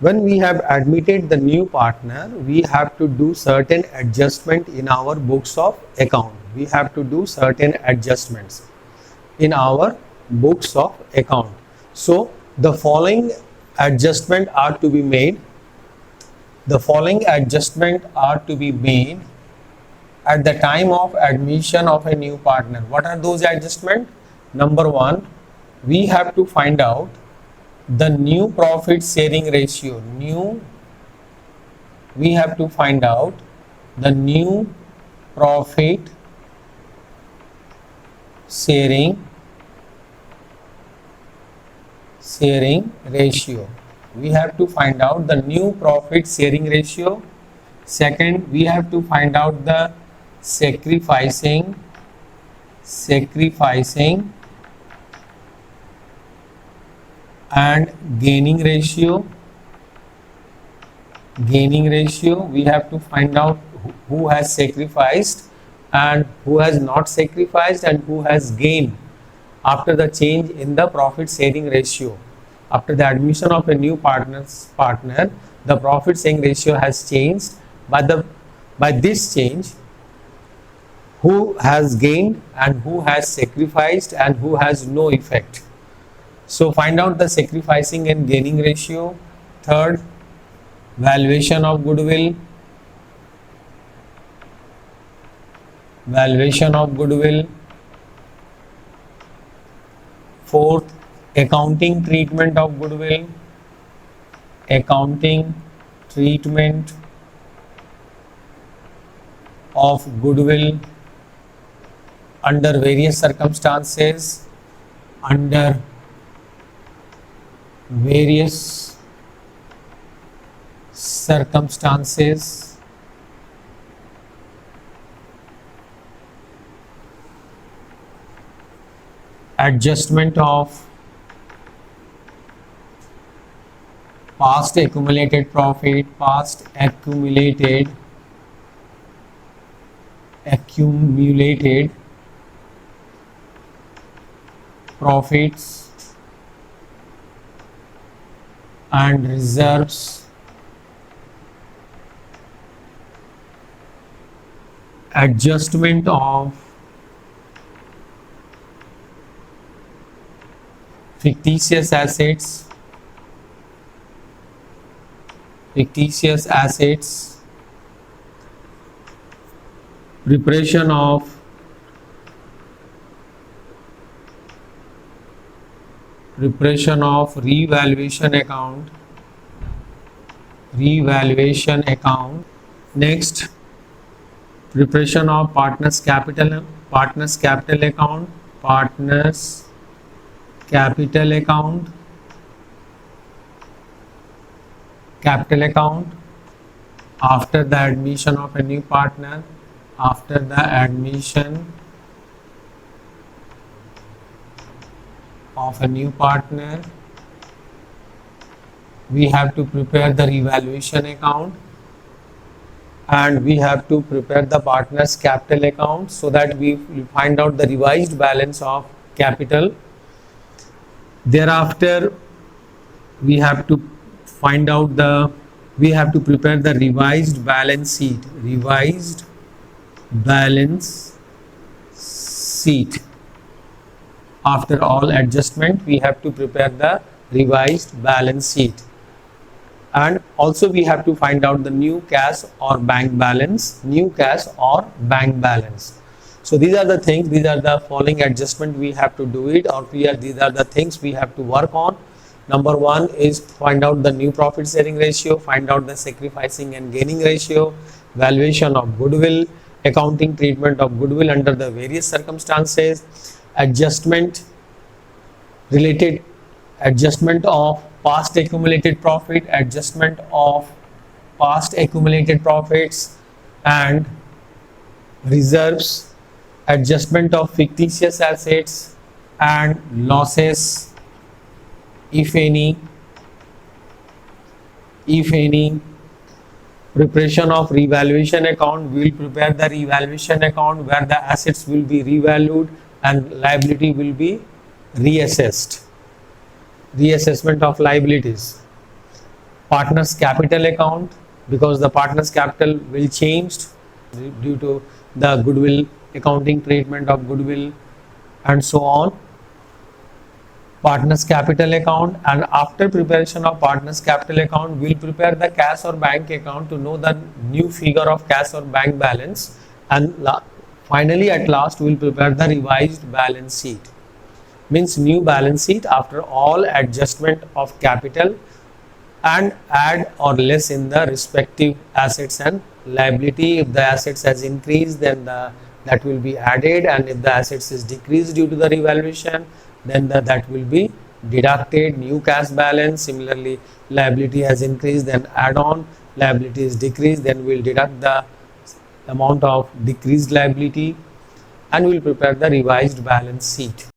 when we have admitted the new partner, we have to do certain adjustment in our books of account. We have to do certain adjustments in our books of account. So the following adjustment are to be made. The following adjustment are to be made at the time of admission of a new partner. What are those adjustments? Number one, we have to find out the new profit sharing ratio. We have to find out the new profit sharing ratio. We have to find out the new profit sharing ratio. Second, we have to find out the sacrificing and gaining ratio. We have to find out who has sacrificed and who has not sacrificed and who has gained after the change in the profit sharing ratio. After the admission of a new partner, the profit sharing ratio has changed. By this change, who has gained and who has sacrificed and who has no effect. So find out the sacrificing and gaining ratio. Third, valuation of goodwill. Fourth, accounting treatment of goodwill. Under various circumstances. Adjustment of past accumulated profit, accumulated profits and reserves. Adjustment of fictitious assets, preparation of revaluation account. Next, preparation of partners capital account after the admission of a new partner. We have to prepare the revaluation account and we have to prepare the partners capital account so that we will find out the revised balance of capital. Thereafter, we have to prepare the revised balance sheet. After all adjustment, we have to prepare the revised balance sheet, and also we have to find out the new cash or bank balance. So these are the things, these are the following adjustment we have to do it, or these are the things we have to work on. Number one is find out the new profit sharing ratio, find out the sacrificing and gaining ratio, valuation of goodwill, accounting treatment of goodwill under the various circumstances, adjustment of past accumulated profits and reserves, adjustment of fictitious assets and losses, if any, preparation of revaluation account. We will prepare the revaluation account where the assets will be revalued and liability will be reassessment of liabilities. partners capital account, because the partners capital will change due to the goodwill, accounting treatment of goodwill and so on. Partners capital account, and after preparation of partners capital account, we'll prepare the cash or bank account to know the new figure of cash or bank balance, and finally at last we'll prepare the revised balance sheet, means new balance sheet after all adjustment of capital and add or less in the respective assets and liability. If the assets has increased, then that will be added, and if the assets is decreased due to the revaluation, then that will be deducted, new cash balance. Similarly, liability has increased, then add on, liability is decreased, then we'll deduct the amount of decreased liability, and we'll prepare the revised balance sheet.